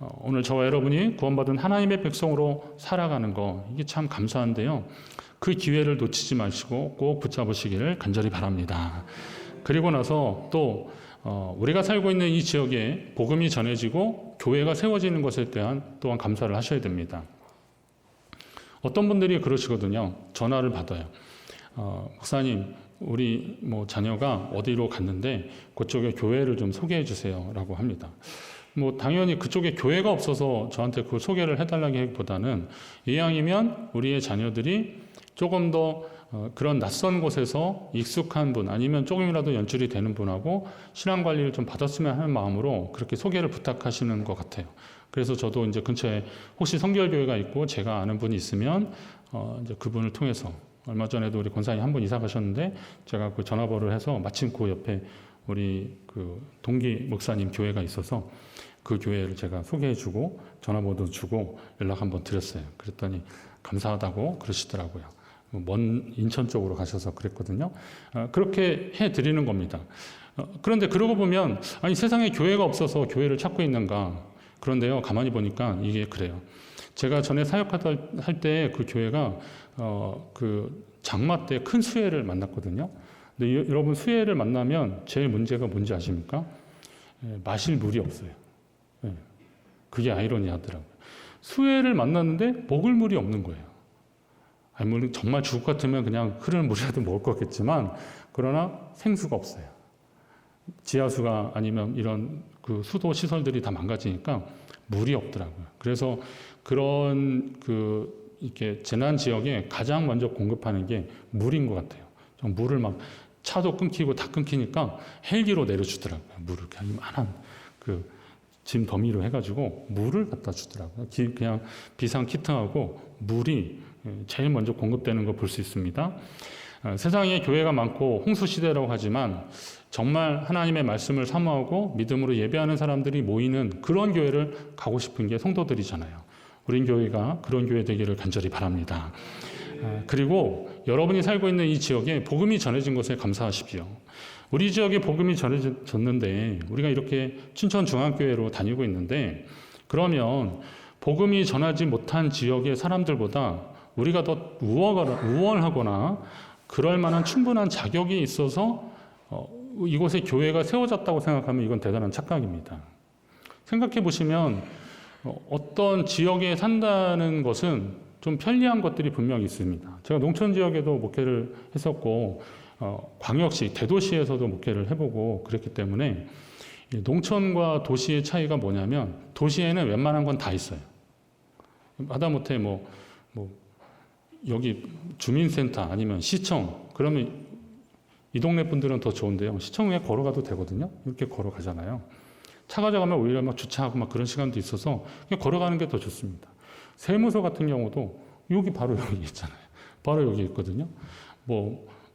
오늘 저와 여러분이 구원받은 하나님의 백성으로 살아가는 거, 이게 참 감사한데요. 그 기회를 놓치지 마시고 꼭 붙잡으시기를 간절히 바랍니다. 그리고 나서 또 우리가 살고 있는 이 지역에 복음이 전해지고 교회가 세워지는 것에 대한 또한 감사를 하셔야 됩니다. 어떤 분들이 그러시거든요. 전화를 받아요. 목사님, 우리 자녀가 어디로 갔는데 그쪽에 교회를 좀 소개해 주세요 라고 합니다. 당연히 그쪽에 교회가 없어서 저한테 그걸 소개를 해달라기보다는 이왕이면 우리의 자녀들이 조금 더 그런 낯선 곳에서 익숙한 분, 아니면 조금이라도 연줄이 되는 분하고 신앙 관리를 좀 받았으면 하는 마음으로 그렇게 소개를 부탁하시는 것 같아요. 그래서 저도 이제 근처에 혹시 성결교회가 있고 제가 아는 분이 있으면 이제 그분을 통해서, 얼마 전에도 우리 권사님 한 분 이사 가셨는데 제가 그 전화번호를 해서 마침 그 옆에 우리 그 동기 목사님 교회가 있어서 그 교회를 제가 소개해주고 전화번호도 주고 연락 한번 드렸어요. 그랬더니 감사하다고 그러시더라고요. 먼 인천 쪽으로 가셔서 그랬거든요. 그렇게 해드리는 겁니다. 그런데 그러고 보면 아니 세상에 교회가 없어서 교회를 찾고 있는가. 그런데요, 가만히 보니까 이게 그래요. 제가 전에 사역할 때 그 교회가 그 장마 때 큰 수해를 만났거든요. 근데 여러분, 수해를 만나면 제일 문제가 뭔지 아십니까? 마실 물이 없어요. 그게 아이러니하더라고요. 수해를 만났는데 먹을 물이 없는 거예요. 아니, 물론 정말 죽을 것 같으면 그냥 흐르는 물이라도 먹을 것 같겠지만, 그러나 생수가 없어요. 지하수가 아니면 이런 그 수도 시설들이 다 망가지니까 물이 없더라고요. 그래서 그런 이렇게 재난 지역에 가장 먼저 공급하는 게 물인 것 같아요. 물을 막 차도 끊기고 다 끊기니까 헬기로 내려주더라고요. 물을 그냥 이만한 짐 더미로 해가지고 물을 갖다 주더라고요. 그냥 비상 키트하고 물이 제일 먼저 공급되는 거 볼 수 있습니다. 세상에 교회가 많고 홍수시대라고 하지만 정말 하나님의 말씀을 사모하고 믿음으로 예배하는 사람들이 모이는 그런 교회를 가고 싶은 게 성도들이잖아요. 우린 교회가 그런 교회 되기를 간절히 바랍니다. 그리고 여러분이 살고 있는 이 지역에 복음이 전해진 것에 감사하십시오. 우리 지역에 복음이 전해졌는데 우리가 이렇게 춘천중앙교회로 다니고 있는데, 그러면 복음이 전하지 못한 지역의 사람들보다 우리가 더 우월하거나 그럴 만한 충분한 자격이 있어서 이곳에 교회가 세워졌다고 생각하면 이건 대단한 착각입니다. 생각해 보시면 어떤 지역에 산다는 것은 좀 편리한 것들이 분명히 있습니다. 제가 농촌 지역에도 목회를 했었고 광역시, 대도시에서도 목회를 해보고 그랬기 때문에 농촌과 도시의 차이가 뭐냐면, 도시에는 웬만한 건 다 있어요. 하다못해 여기 주민센터 아니면 시청, 그러면 이 동네 분들은 더 좋은데요. 시청에 걸어가도 되거든요. 이렇게 걸어가잖아요. 차 가져가면 오히려 막 주차하고 막 그런 시간도 있어서 그냥 걸어가는 게 더 좋습니다. 세무서 같은 경우도 바로 여기 있잖아요. 바로 여기 있거든요.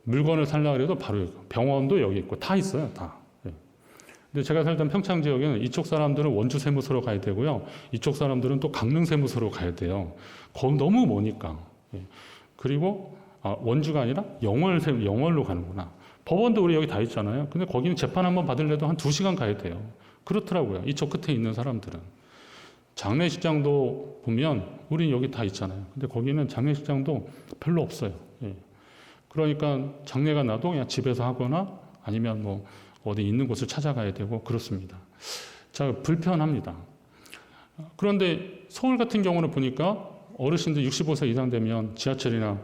물건을 살려고 해도 바로 여기, 병원도 여기 있고 다 있어요. 다. 근데 제가 살던 평창 지역에는 이쪽 사람들은 원주 세무서로 가야 되고요. 이쪽 사람들은 또 강릉 세무서로 가야 돼요. 너무 머니까. 그리고 원주가 아니라 영월로 가는구나. 법원도 우리 여기 다 있잖아요. 근데 거기는 재판 한번 받으려도 한 2시간 가야 돼요. 그렇더라고요. 이쪽 끝에 있는 사람들은. 장례식장도 보면 우린 여기 다 있잖아요. 근데 거기는 장례식장도 별로 없어요. 그러니까 장례가 나도 그냥 집에서 하거나 아니면 어디 있는 곳을 찾아가야 되고 그렇습니다. 자, 불편합니다. 그런데 서울 같은 경우는 보니까 어르신들 65세 이상 되면 지하철이나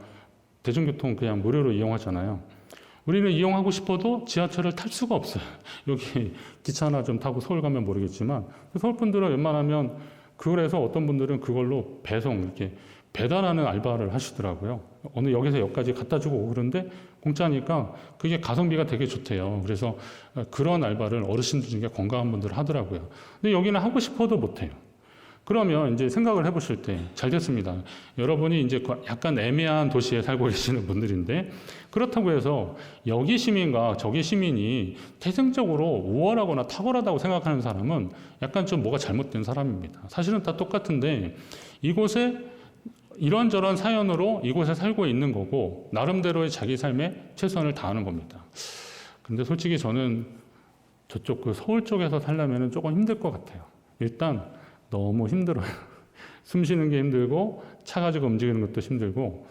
대중교통 그냥 무료로 이용하잖아요. 우리는 이용하고 싶어도 지하철을 탈 수가 없어요. 여기 기차나 좀 타고 서울 가면 모르겠지만, 서울 분들은 웬만하면, 그래서 어떤 분들은 그걸로 이렇게 배달하는 알바를 하시더라고요. 어느 역에서 역까지 갖다 주고 오고 그런데 공짜니까 그게 가성비가 되게 좋대요. 그래서 그런 알바를 어르신들 중에 건강한 분들 하더라고요. 근데 여기는 하고 싶어도 못해요. 그러면 이제 생각을 해보실 때 잘 됐습니다. 여러분이 이제 약간 애매한 도시에 살고 계시는 분들인데, 그렇다고 해서 여기 시민과 저기 시민이 태생적으로 우월하거나 탁월하다고 생각하는 사람은 약간 좀 뭐가 잘못된 사람입니다. 사실은 다 똑같은데 이곳에 이런저런 사연으로 이곳에 살고 있는 거고 나름대로의 자기 삶에 최선을 다하는 겁니다. 근데 솔직히 저는 저쪽 서울 쪽에서 살려면 조금 힘들 것 같아요. 일단 너무 힘들어요. 숨 쉬는 게 힘들고 차 가지고 움직이는 것도 힘들고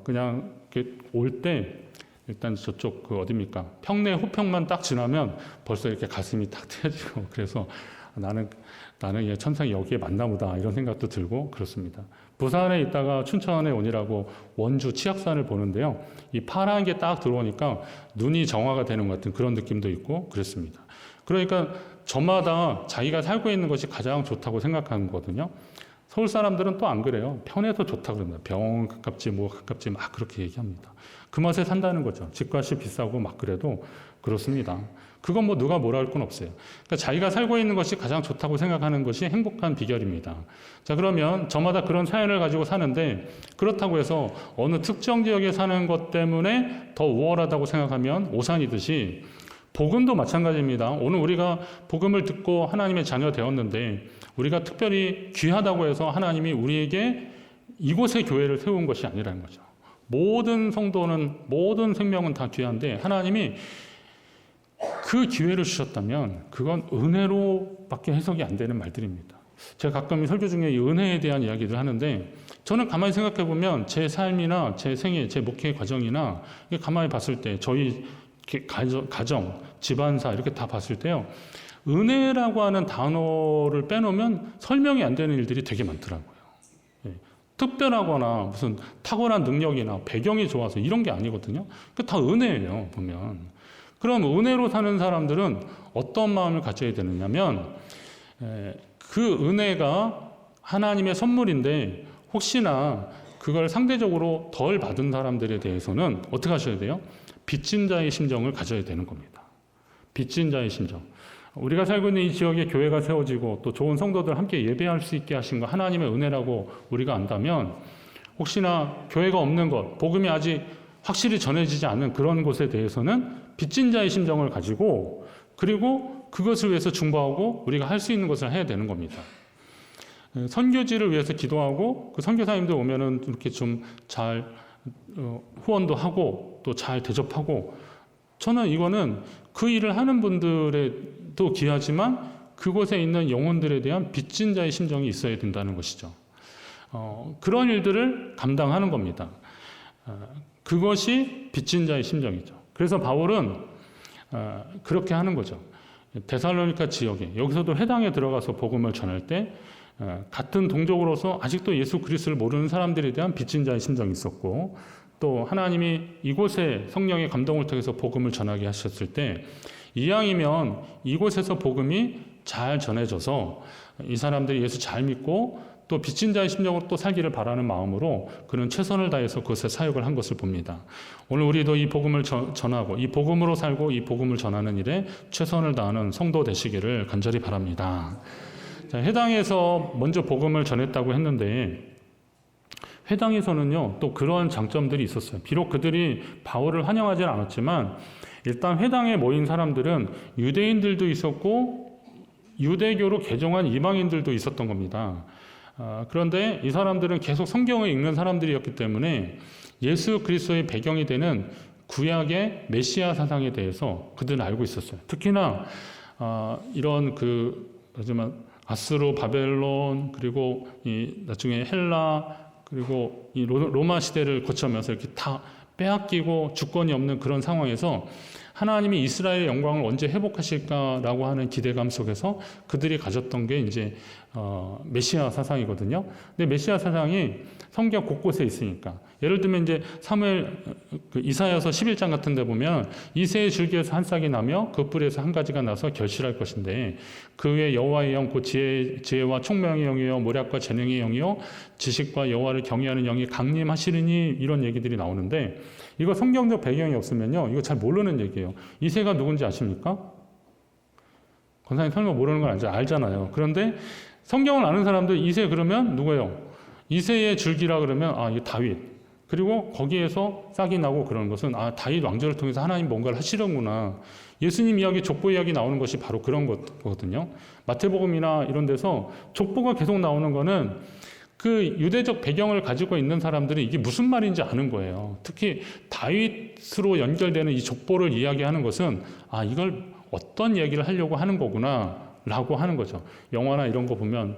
그냥 이렇게 올 때 일단 저쪽 그 어디입니까? 평내 호평만 딱 지나면 벌써 이렇게 가슴이 탁 트여지고 그래서 나는 천상이 여기에 맞나 보다 이런 생각도 들고 그렇습니다. 부산에 있다가 춘천에 오니라고 원주 치악산을 보는데요. 이 파란 게 딱 들어오니까 눈이 정화가 되는 것 같은 그런 느낌도 있고 그렇습니다. 그러니까 저마다 자기가 살고 있는 것이 가장 좋다고 생각하는 거거든요. 서울 사람들은 또 안 그래요. 편해서 좋다고 그럽니다. 병원 가깝지 뭐 가깝지 막 그렇게 얘기합니다. 그 맛에 산다는 거죠. 집값이 비싸고 막 그래도 그렇습니다. 그건 뭐 누가 뭐라 할 건 없어요. 그러니까 자기가 살고 있는 것이 가장 좋다고 생각하는 것이 행복한 비결입니다. 자, 그러면 저마다 그런 사연을 가지고 사는데 그렇다고 해서 어느 특정 지역에 사는 것 때문에 더 우월하다고 생각하면 오산이듯이 복음도 마찬가지입니다. 오늘 우리가 복음을 듣고 하나님의 자녀 되었는데 우리가 특별히 귀하다고 해서 하나님이 우리에게 이곳의 교회를 세운 것이 아니라는 거죠. 모든 성도는 모든 생명은 다 귀한데 하나님이 그 기회를 주셨다면 그건 은혜로밖에 해석이 안 되는 말들입니다. 제가 가끔 설교 중에 이 은혜에 대한 이야기를 하는데 저는 가만히 생각해 보면 제 삶이나 제 생애, 제 목회 과정이나 가만히 봤을 때 저희 가정, 집안사 이렇게 다 봤을 때요. 은혜라고 하는 단어를 빼놓으면 설명이 안 되는 일들이 되게 많더라고요. 예. 특별하거나 무슨 탁월한 능력이나 배경이 좋아서 이런 게 아니거든요. 그 다 은혜예요, 보면. 그럼 은혜로 사는 사람들은 어떤 마음을 가져야 되느냐면 그 은혜가 하나님의 선물인데 혹시나 그걸 상대적으로 덜 받은 사람들에 대해서는 어떻게 하셔야 돼요? 빚진 자의 심정을 가져야 되는 겁니다. 빚진 자의 심정. 우리가 살고 있는 이 지역에 교회가 세워지고 또 좋은 성도들 함께 예배할 수 있게 하신 거 하나님의 은혜라고 우리가 안다면 혹시나 교회가 없는 것, 복음이 아직 확실히 전해지지 않는 그런 곳에 대해서는 빚진 자의 심정을 가지고 그리고 그것을 위해서 중보하고 우리가 할 수 있는 것을 해야 되는 겁니다. 선교지를 위해서 기도하고 그 선교사님들 오면은 이렇게 좀 잘 후원도 하고 또 잘 대접하고 저는 이거는 그 일을 하는 분들에도 귀하지만 그곳에 있는 영혼들에 대한 빚진 자의 심정이 있어야 된다는 것이죠. 그런 일들을 감당하는 겁니다. 그것이 빚진 자의 심정이죠. 그래서 바울은 그렇게 하는 거죠. 데살로니가 지역에 여기서도 회당에 들어가서 복음을 전할 때 같은 동족으로서 아직도 예수 그리스도를 모르는 사람들에 대한 빚진 자의 심정이 있었고 또 하나님이 이곳에 성령의 감동을 통해서 복음을 전하게 하셨을 때 이왕이면 이곳에서 복음이 잘 전해져서 이 사람들이 예수 잘 믿고 또 빚진 자의 심정으로 또 살기를 바라는 마음으로 그는 최선을 다해서 그것에 사역을 한 것을 봅니다. 오늘 우리도 이 복음을 전하고 이 복음으로 살고 이 복음을 전하는 일에 최선을 다하는 성도 되시기를 간절히 바랍니다. 자, 회당에서 먼저 복음을 전했다고 했는데 회당에서는요 또 그러한 장점들이 있었어요. 비록 그들이 바울을 환영하지는 않았지만 일단 회당에 모인 사람들은 유대인들도 있었고 유대교로 개종한 이방인들도 있었던 겁니다. 그런데 이 사람들은 계속 성경을 읽는 사람들이었기 때문에 예수 그리스도의 배경이 되는 구약의 메시아 사상에 대해서 그들은 알고 있었어요. 특히나 이런 하지만 아수르, 바벨론 그리고 이 나중에 헬라 그리고 이 로마 시대를 거쳐면서 이렇게 다 빼앗기고 주권이 없는 그런 상황에서 하나님이 이스라엘의 영광을 언제 회복하실까라고 하는 기대감 속에서 그들이 가졌던 게 이제 메시아 사상이거든요. 근데 메시아 사상이 성경 곳곳에 있으니까 예를 들면 이제 이사야서 11장 같은 데 보면 이새의 줄기에서 한 싹이 나며 그 뿔에서 한 가지가 나서 결실할 것인데 그 외에 여호와의 영 곧 지혜와 총명의 영이요 모략과 재능의 영이요 지식과 여호와를 경외하는 영이 강림하시리니 이런 얘기들이 나오는데 이거 성경적 배경이 없으면요 이거 잘 모르는 얘기예요. 이새가 누군지 아십니까? 권사님 설마 모르는 건 알잖아요. 그런데 성경을 아는 사람들 이새 그러면 누구예요? 이새의 줄기라 그러면 이게 다윗. 그리고 거기에서 싹이 나고 그러는 것은 다윗 왕조를 통해서 하나님 뭔가를 하시려구나. 예수님 이야기, 족보 이야기 나오는 것이 바로 그런 거거든요. 마태복음이나 이런 데서 족보가 계속 나오는 거는 그 유대적 배경을 가지고 있는 사람들이 이게 무슨 말인지 아는 거예요. 특히 다윗으로 연결되는 이 족보를 이야기하는 것은 이걸 어떤 이야기를 하려고 하는 거구나. 라고 하는 거죠. 영화나 이런 거 보면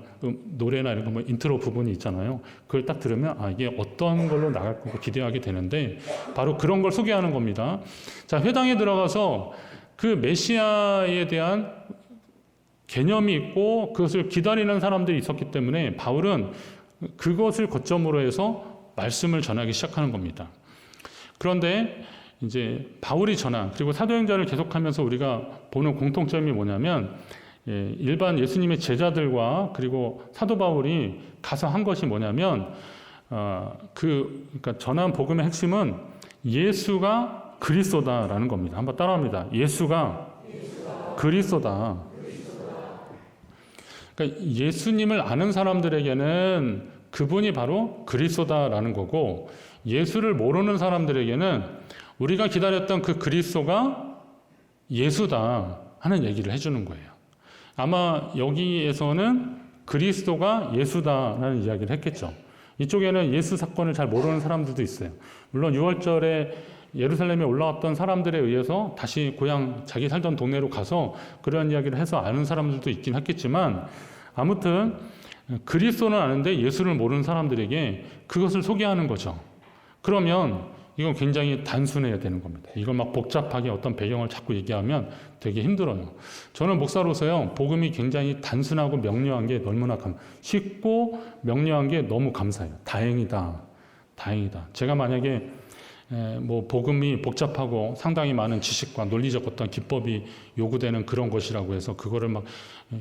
노래나 이런 거 뭐 인트로 부분이 있잖아요. 그걸 딱 들으면 이게 어떤 걸로 나갈 거고 기대하게 되는데 바로 그런 걸 소개하는 겁니다. 자, 회당에 들어가서 그 메시아에 대한 개념이 있고 그것을 기다리는 사람들이 있었기 때문에 바울은 그것을 거점으로 해서 말씀을 전하기 시작하는 겁니다. 그런데 이제 바울이 전한 그리고 사도행전을 계속하면서 우리가 보는 공통점이 뭐냐면 일반 예수님의 제자들과 그리고 사도 바울이 가서 한 것이 뭐냐면 그러니까 전한 복음의 핵심은 예수가 그리스도다라는 겁니다. 한번 따라합니다. 예수가 그리스도다. 그러니까 예수님을 아는 사람들에게는 그분이 바로 그리스도다라는 거고 예수를 모르는 사람들에게는 우리가 기다렸던 그 그리스도가 예수다 하는 얘기를 해주는 거예요. 아마 여기에서는 그리스도가 예수다라는 이야기를 했겠죠. 이쪽에는 예수 사건을 잘 모르는 사람들도 있어요. 물론 6월절에 예루살렘에 올라왔던 사람들에 의해서 다시 고향 자기 살던 동네로 가서 그런 이야기를 해서 아는 사람들도 있긴 했겠지만 아무튼 그리스도는 아는데 예수를 모르는 사람들에게 그것을 소개하는 거죠. 그러면 이건 굉장히 단순해야 되는 겁니다. 이걸 막 복잡하게 어떤 배경을 자꾸 얘기하면 되게 힘들어요. 저는 목사로서요, 복음이 굉장히 단순하고 명료한 게 너무나 쉽고 명료한 게 너무 감사해요. 다행이다. 다행이다. 제가 만약에 뭐 복음이 복잡하고 상당히 많은 지식과 논리적 어떤 기법이 요구되는 그런 것이라고 해서 그거를 막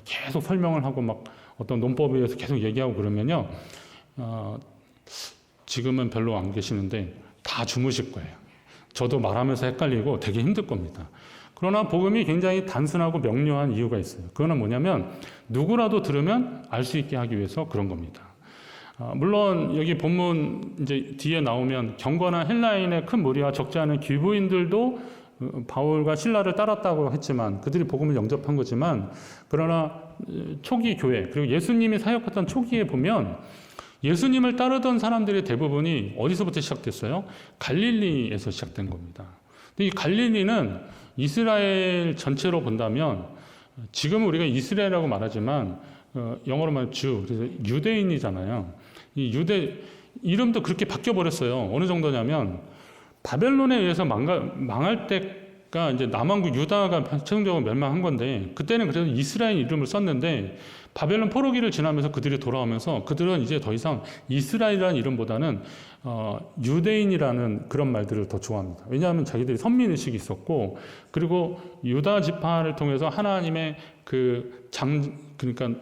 계속 설명을 하고 막 어떤 논법에 의해서 계속 얘기하고 그러면요, 지금은 별로 안 계시는데 다 주무실 거예요. 저도 말하면서 헷갈리고 되게 힘들 겁니다. 그러나 복음이 굉장히 단순하고 명료한 이유가 있어요. 그거는 뭐냐면 누구라도 들으면 알 수 있게 하기 위해서 그런 겁니다. 물론 여기 본문 이제 뒤에 나오면 경건한 헬라인의 큰 무리와 적지 않은 귀부인들도 바울과 실라를 따랐다고 했지만 그들이 복음을 영접한 거지만 그러나 초기 교회 그리고 예수님이 사역했던 초기에 보면 예수님을 따르던 사람들의 대부분이 어디서부터 시작됐어요? 갈릴리에서 시작된 겁니다. 근데 이 갈릴리는 이스라엘 전체로 본다면 지금 우리가 이스라엘이라고 말하지만 영어로 말하면 주, 그래서 유대인이잖아요. 이 유대 이름도 그렇게 바뀌어 버렸어요. 어느 정도냐면 바벨론에 의해서 망할 때가 이제 남왕국 유다가 최종적으로 멸망한 건데 그때는 그래도 이스라엘 이름을 썼는데 바벨론 포로기를 지나면서 그들이 돌아오면서 그들은 이제 더 이상 이스라엘이라는 이름보다는 유대인이라는 그런 말들을 더 좋아합니다. 왜냐하면 자기들이 선민의식이 있었고 그리고 유다 지파를 통해서 하나님의 그러니까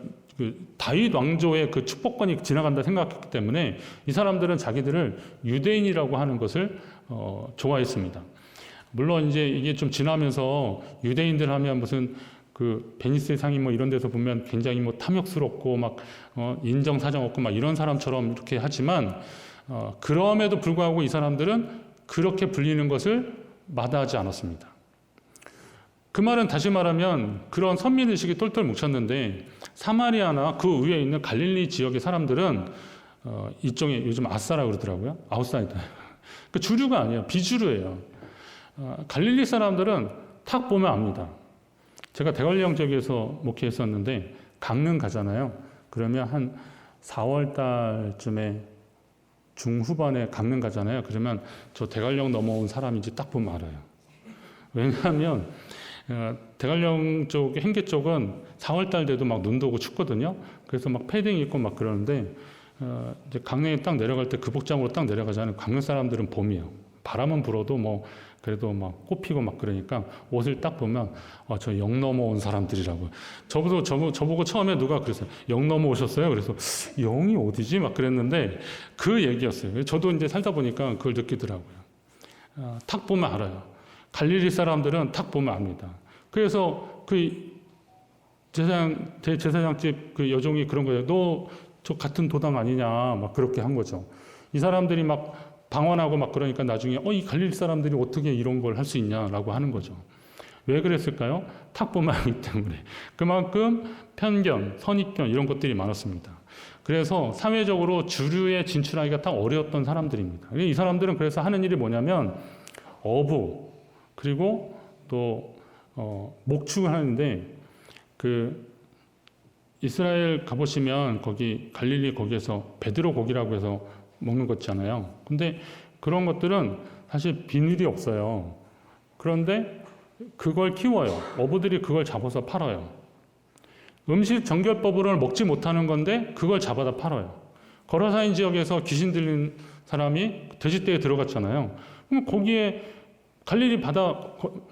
다윗 왕조의 그 축복권이 지나간다 생각했기 때문에 이 사람들은 자기들을 유대인이라고 하는 것을 좋아했습니다. 물론 이제 이게 좀 지나면서 유대인들 하면 무슨 그 베니스의 상이 뭐 이런 데서 보면 굉장히 뭐 탐욕스럽고 막 인정사정 없고 막 이런 사람처럼 이렇게 하지만 그럼에도 불구하고 이 사람들은 그렇게 불리는 것을 마다하지 않았습니다. 그 말은 다시 말하면 그런 선민의식이 똘똘 뭉쳤는데 사마리아나 그 위에 있는 갈릴리 지역의 사람들은 이쪽에 요즘 아싸라 그러더라고요. 아웃사이더. 그 주류가 아니에요. 비주류예요. 갈릴리 사람들은 탁 보면 압니다. 제가 대관령 지역에서 목회했었는데 강릉 가잖아요. 그러면 한 4월 달쯤에 중후반에 강릉 가잖아요. 그러면 저 대관령 넘어온 사람인지 딱 보면 알아요. 왜냐하면 대관령 쪽, 행계 쪽은 4월 달 돼도 막 눈도 오고 춥거든요. 그래서 막 패딩 입고 막 그러는데 이제 강릉에 딱 내려갈 때 그 복장으로 딱 내려가잖아요. 강릉 사람들은 봄이에요. 바람은 불어도 뭐 그래도 막 꽃피고 막 그러니까 옷을 딱 보면 저 영 넘어온 사람들이라고. 저보고 처음에 누가 그랬어요. 영 넘어오셨어요? 그래서 영이 어디지? 막 그랬는데 그 얘기였어요. 저도 이제 살다 보니까 그걸 느끼더라고요. 탁 보면 알아요. 갈릴리 사람들은 탁 보면 압니다. 그래서 그 제사장집 그 여종이 그런 거예요. 너 저 같은 도당 아니냐? 막 그렇게 한 거죠. 이 사람들이 막 방언하고 막 그러니까 나중에 이 갈릴리 사람들이 어떻게 이런 걸 할 수 있냐라고 하는 거죠. 왜 그랬을까요? 탁 보면 알기 때문에. 그만큼 편견, 선입견 이런 것들이 많았습니다. 그래서 사회적으로 주류에 진출하기가 딱 어려웠던 사람들입니다. 이 사람들은 그래서 하는 일이 뭐냐면 어부 그리고 또 목축을 하는데 그 이스라엘 가보시면 거기 갈릴리 거기에서 베드로 고기라고 해서 먹는 것 있잖아요. 근데 그런 것들은 사실 비늘이 없어요. 그런데 그걸 키워요. 어부들이 그걸 잡아서 팔아요. 음식 정결법으로는 먹지 못하는 건데 그걸 잡아다 팔아요. 거라사인 지역에서 귀신 들린 사람이 돼지떼에 들어갔잖아요. 그럼 거기에 갈릴리 바다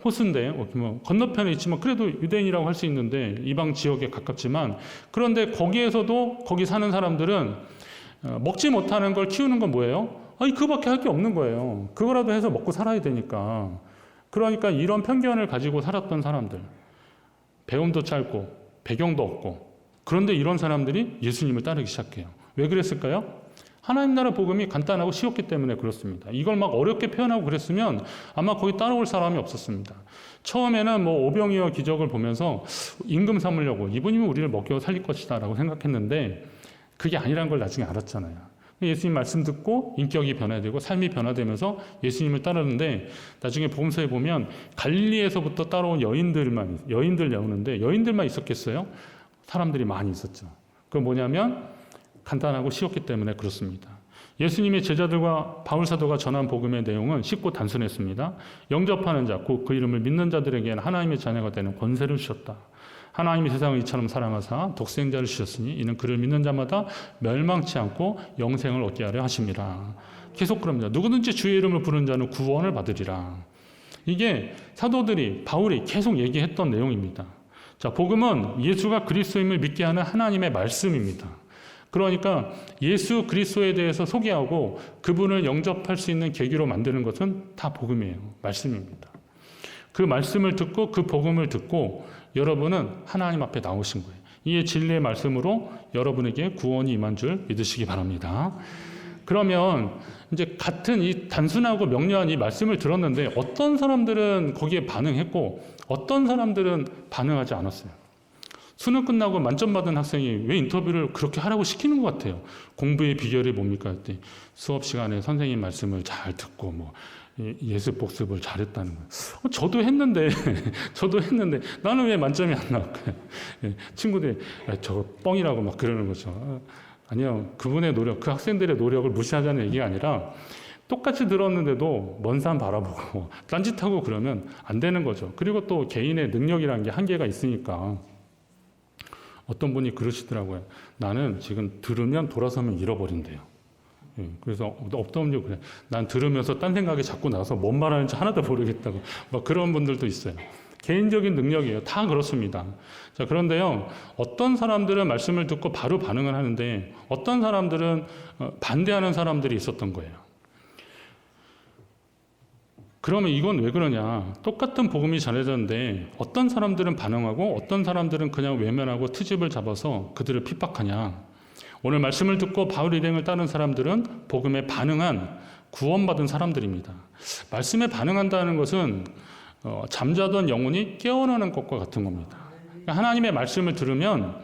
호수인데 뭐 건너편에 있지만 그래도 유대인이라고 할 수 있는데 이방 지역에 가깝지만 그런데 거기에서도 거기 사는 사람들은 먹지 못하는 걸 키우는 건 뭐예요? 아니 그거밖에 할 게 없는 거예요. 그거라도 해서 먹고 살아야 되니까. 그러니까 이런 편견을 가지고 살았던 사람들, 배움도 짧고 배경도 없고 그런데 이런 사람들이 예수님을 따르기 시작해요. 왜 그랬을까요? 하나님 나라 복음이 간단하고 쉬웠기 때문에 그렇습니다. 이걸 막 어렵게 표현하고 그랬으면 아마 거기 따라올 사람이 없었습니다. 처음에는 뭐 오병이어 기적을 보면서 임금 삼으려고 이분이면 우리를 먹여 살릴 것이다 라고 생각했는데 그게 아니란 걸 나중에 알았잖아요. 예수님 말씀 듣고 인격이 변화되고 삶이 변화되면서 예수님을 따르는데 나중에 복음서에 보면 갈릴리에서부터 따라온 여인들 나오는데 여인들만 있었겠어요? 사람들이 많이 있었죠. 그건 뭐냐면 간단하고 쉬웠기 때문에 그렇습니다. 예수님의 제자들과 바울 사도가 전한 복음의 내용은 쉽고 단순했습니다. 영접하는 자, 곧 그 이름을 믿는 자들에게는 하나님의 자녀가 되는 권세를 주셨다. 하나님이 세상을 이처럼 사랑하사 독생자를 주셨으니 이는 그를 믿는 자마다 멸망치 않고 영생을 얻게 하려 하심이라. 계속 그럽니다. 누구든지 주의 이름을 부르는 자는 구원을 받으리라. 이게 사도들이 바울이 계속 얘기했던 내용입니다. 자, 복음은 예수가 그리스도임을 믿게 하는 하나님의 말씀입니다. 그러니까 예수 그리스도에 대해서 소개하고 그분을 영접할 수 있는 계기로 만드는 것은 다 복음이에요. 말씀입니다. 그 말씀을 듣고 그 복음을 듣고 여러분은 하나님 앞에 나오신 거예요. 이에 진리의 말씀으로 여러분에게 구원이 임한 줄 믿으시기 바랍니다. 그러면 이제 같은 이 단순하고 명료한 이 말씀을 들었는데 어떤 사람들은 거기에 반응했고 어떤 사람들은 반응하지 않았어요. 수능 끝나고 만점 받은 학생이 왜 인터뷰를 그렇게 하라고 시키는 것 같아요. 공부의 비결이 뭡니까? 했더니 수업 시간에 선생님 말씀을 잘 듣고 뭐 예습 복습을 잘했다는 거예요. 저도 했는데 나는 왜 만점이 안 나올까요? 친구들이 저거 뻥이라고 막 그러는 거죠. 아니요. 그분의 노력, 그 학생들의 노력을 무시하자는 얘기가 아니라 똑같이 들었는데도 먼 산 바라보고 딴짓하고 그러면 안 되는 거죠. 그리고 또 개인의 능력이라는 게 한계가 있으니까 어떤 분이 그러시더라고요. 나는 지금 들으면 돌아서면 잃어버린대요. 그래서 없던 분 그래. 난 들으면서 딴 생각이 자꾸 나서 뭔 말하는지 하나도 모르겠다고. 막 그런 분들도 있어요. 개인적인 능력이에요. 다 그렇습니다. 자, 그런데요. 어떤 사람들은 말씀을 듣고 바로 반응을 하는데 어떤 사람들은 반대하는 사람들이 있었던 거예요. 그러면 이건 왜 그러냐? 똑같은 복음이 전해졌는데 어떤 사람들은 반응하고 어떤 사람들은 그냥 외면하고 트집을 잡아서 그들을 핍박하냐? 오늘 말씀을 듣고 바울 일행을 따른 사람들은 복음에 반응한 구원받은 사람들입니다. 말씀에 반응한다는 것은 잠자던 영혼이 깨어나는 것과 같은 겁니다. 그러니까 하나님의 말씀을 들으면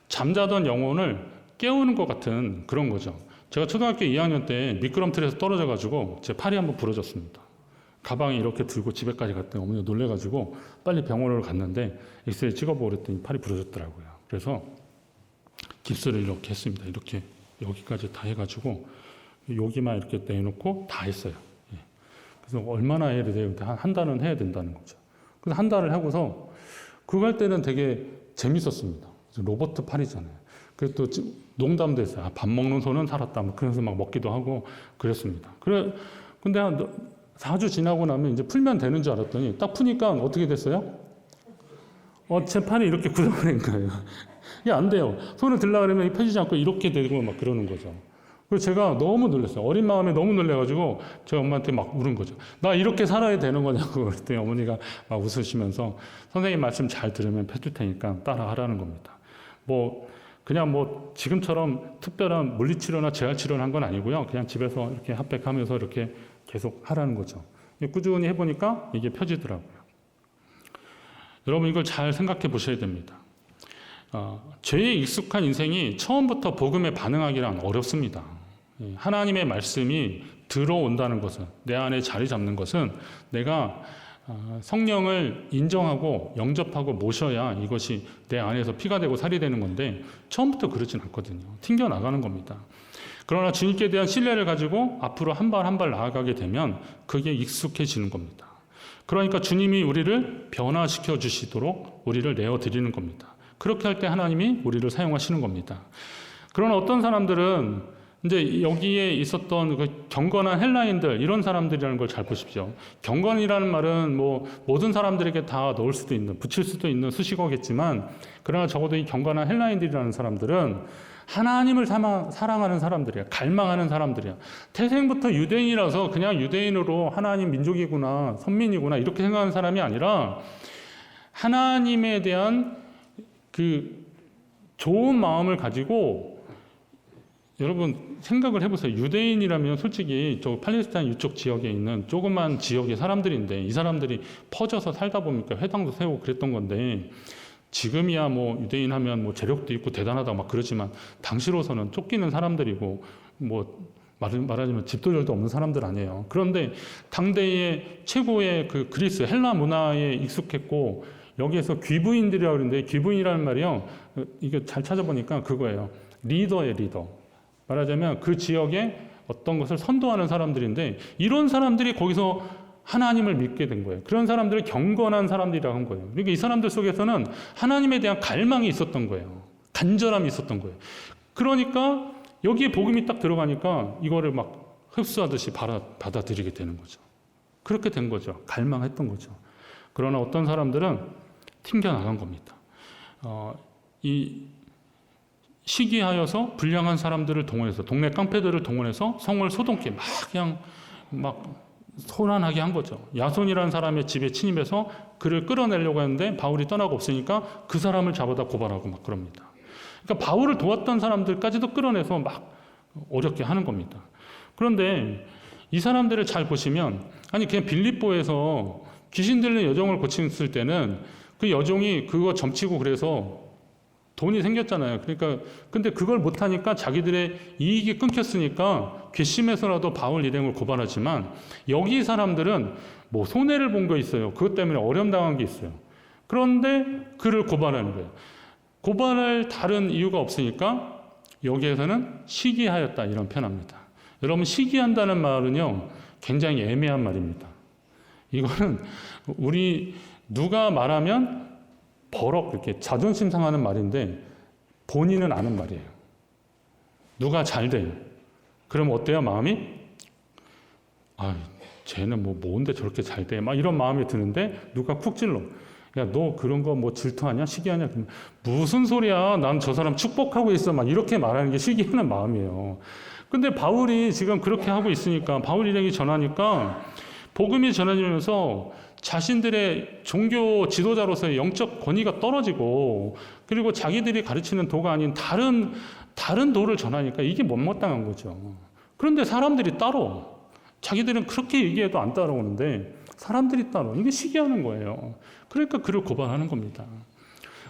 잠자던 영혼을 깨우는 것 같은 그런 거죠. 제가 초등학교 2학년 때 미끄럼틀에서 떨어져가지고 제 팔이 한번 부러졌습니다. 가방에 이렇게 들고 집에까지 갔더니 어머니가 놀래가지고 빨리 병원으로 갔는데 엑스레이 찍어보고 그랬더니 팔이 부러졌더라고요. 그래서 깁스를 이렇게 했습니다. 이렇게 여기까지 다 해가지고 여기만 이렇게 내놓고 다 했어요. 그래서 얼마나 해야 돼요? 한 달은 해야 된다는 거죠. 그래서 한 달을 하고서 그거 할 때는 되게 재밌었습니다. 로버트 팔이잖아요. 그래서 또 농담도 했어요. 아, 밥 먹는 손은 살았다. 그래서 막 먹기도 하고 그랬습니다. 근데 한 4주 지나고 나면 이제 풀면 되는 줄 알았더니 딱 푸니까 어떻게 됐어요? 제 팔이 이렇게 굳어버린 거예요. 이게 안 돼요. 손을 들라 그러면 펴지지 않고 이렇게 되고 막 그러는 거죠. 그래서 제가 너무 놀랐어요. 어린 마음에 너무 놀래가지고 제가 엄마한테 막 물은 거죠. 나 이렇게 살아야 되는 거냐고 그랬더니 어머니가 막 웃으시면서 선생님 말씀 잘 들으면 펴줄 테니까 따라 하라는 겁니다. 그냥 지금처럼 특별한 물리치료나 재활치료를 한 건 아니고요. 그냥 집에서 이렇게 핫백하면서 이렇게 계속 하라는 거죠. 꾸준히 해보니까 이게 펴지더라고요. 여러분 이걸 잘 생각해 보셔야 됩니다. 죄에 익숙한 인생이 처음부터 복음에 반응하기란 어렵습니다. 하나님의 말씀이 들어온다는 것은 내 안에 자리 잡는 것은 내가 성령을 인정하고 영접하고 모셔야 이것이 내 안에서 피가 되고 살이 되는 건데 처음부터 그러진 않거든요. 튕겨나가는 겁니다. 그러나 주님께 대한 신뢰를 가지고 앞으로 한 발 한 발 나아가게 되면 그게 익숙해지는 겁니다. 그러니까 주님이 우리를 변화시켜 주시도록 우리를 내어드리는 겁니다. 그렇게 할 때 하나님이 우리를 사용하시는 겁니다. 그러나 어떤 사람들은 이제 여기에 있었던 그 경건한 헬라인들, 이런 사람들이라는 걸 잘 보십시오. 경건이라는 말은 뭐 모든 사람들에게 다 넣을 수도 있는, 붙일 수도 있는 수식어겠지만, 그러나 적어도 이 경건한 헬라인들이라는 사람들은 하나님을 사랑하는 사람들이야. 갈망하는 사람들이야. 태생부터 유대인이라서 그냥 유대인으로 하나님 민족이구나, 선민이구나 이렇게 생각하는 사람이 아니라 하나님에 대한 그 좋은 마음을 가지고, 여러분 생각을 해보세요. 유대인이라면 솔직히 저 팔레스타인 이쪽 지역에 있는 조그만 지역의 사람들인데, 이 사람들이 퍼져서 살다 보니까 회당도 세우고 그랬던 건데, 지금이야 뭐 유대인 하면 뭐 재력도 있고 대단하다 막 그러지만, 당시로서는 쫓기는 사람들이고 뭐 말하자면 집도절도 없는 사람들 아니에요. 그런데 당대의 최고의 그 그리스 헬라 문화에 익숙했고, 여기에서 귀부인들이라고 그러는데, 귀부인이라는 말이요, 이게 잘 찾아보니까 그거예요. 리더예요, 리더. 말하자면 그 지역에 어떤 것을 선도하는 사람들인데, 이런 사람들이 거기서 하나님을 믿게 된 거예요. 그런 사람들을 경건한 사람들이라고 한 거예요. 그러니까 이 사람들 속에서는 하나님에 대한 갈망이 있었던 거예요. 간절함이 있었던 거예요. 그러니까 여기에 복음이 딱 들어가니까 이거를 막 흡수하듯이 받아들이게 되는 거죠. 그렇게 된 거죠. 갈망했던 거죠. 그러나 어떤 사람들은 튕겨나간 겁니다. 이 시기하여서 불량한 사람들을 동원해서, 동네 깡패들을 동원해서 성을 소동케 막 그냥 막 소란하게 한 거죠. 야손이라는 사람의 집에 침입해서 그를 끌어내려고 했는데 바울이 떠나고 없으니까 그 사람을 잡아다 고발하고 막 그럽니다. 그러니까 바울을 도왔던 사람들까지도 끌어내서 막 어렵게 하는 겁니다. 그런데 이 사람들을 잘 보시면, 아니 그냥 빌립보에서 귀신 들린 여종을 고쳤을 때는 그 여종이 그거 점치고 그래서 돈이 생겼잖아요. 그러니까 근데 그걸 못하니까 자기들의 이익이 끊겼으니까 괘씸해서라도 바울 일행을 고발하지만, 여기 사람들은 뭐 손해를 본 거 있어요. 그것 때문에 어려움당한 게 있어요. 그런데 그를 고발하는 거예요. 고발할 다른 이유가 없으니까 여기에서는 시기하였다 이런 표현합니다. 여러분, 시기한다는 말은요 굉장히 애매한 말입니다. 이거는 우리 누가 말하면 버럭 이렇게 자존심 상하는 말인데 본인은 아는 말이에요. 누가 잘 돼요. 그럼 어때요? 마음이? 아, 쟤는 뭐 뭔데 저렇게 잘 돼? 막 이런 마음이 드는데 누가 쿡 찔러. 야, 너 그런 거 뭐 질투하냐? 시기하냐? 무슨 소리야? 난 저 사람 축복하고 있어. 막 이렇게 말하는 게 시기하는 마음이에요. 근데 바울이 지금 그렇게 하고 있으니까, 바울 일행이 전하니까 복음이 전해지면서 자신들의 종교 지도자로서의 영적 권위가 떨어지고, 그리고 자기들이 가르치는 도가 아닌 다른 도를 전하니까 이게 못마땅한 거죠. 그런데 사람들이 따로, 자기들은 그렇게 얘기해도 안 따라오는데 사람들이 따로, 이게 시기하는 거예요. 그러니까 그를 고발하는 겁니다.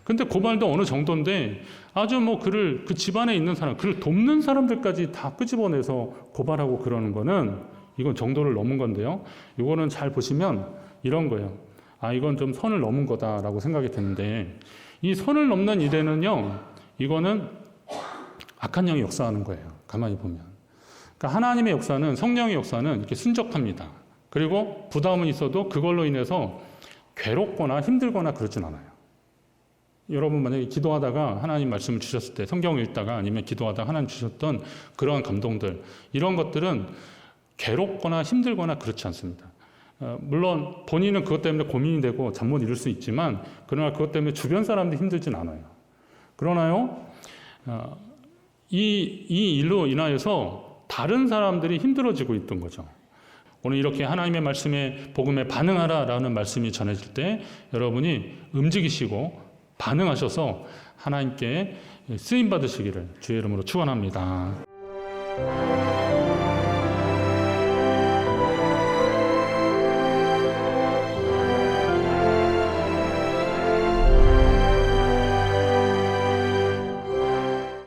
근데 고발도 어느 정도인데, 아주 뭐 그 집안에 있는 사람, 그를 돕는 사람들까지 다 끄집어내서 고발하고 그러는 거는, 이건 정도를 넘은 건데요. 이거는 잘 보시면 이런 거예요. 아, 이건 좀 선을 넘은 거다라고 생각이 드는데, 이 선을 넘는 일에는요, 이거는 악한 영이 역사하는 거예요. 가만히 보면. 그러니까 하나님의 역사는, 성령의 역사는 이렇게 순적합니다. 그리고 부담은 있어도 그걸로 인해서 괴롭거나 힘들거나 그러진 않아요. 여러분 만약에 기도하다가 하나님 말씀을 주셨을 때, 성경을 읽다가 아니면 기도하다가 하나님 주셨던 그러한 감동들, 이런 것들은 괴롭거나 힘들거나 그렇지 않습니다. 물론 본인은 그것 때문에 고민이 되고 잠 못 이룰 수 있지만, 그러나 그것 때문에 주변 사람들이 힘들진 않아요. 그러나요, 이 일로 인하여서 다른 사람들이 힘들어지고 있던 거죠. 오늘 이렇게 하나님의 말씀에, 복음에 반응하라라는 말씀이 전해질 때 여러분이 움직이시고 반응하셔서 하나님께 쓰임 받으시기를 주의 이름으로 축원합니다.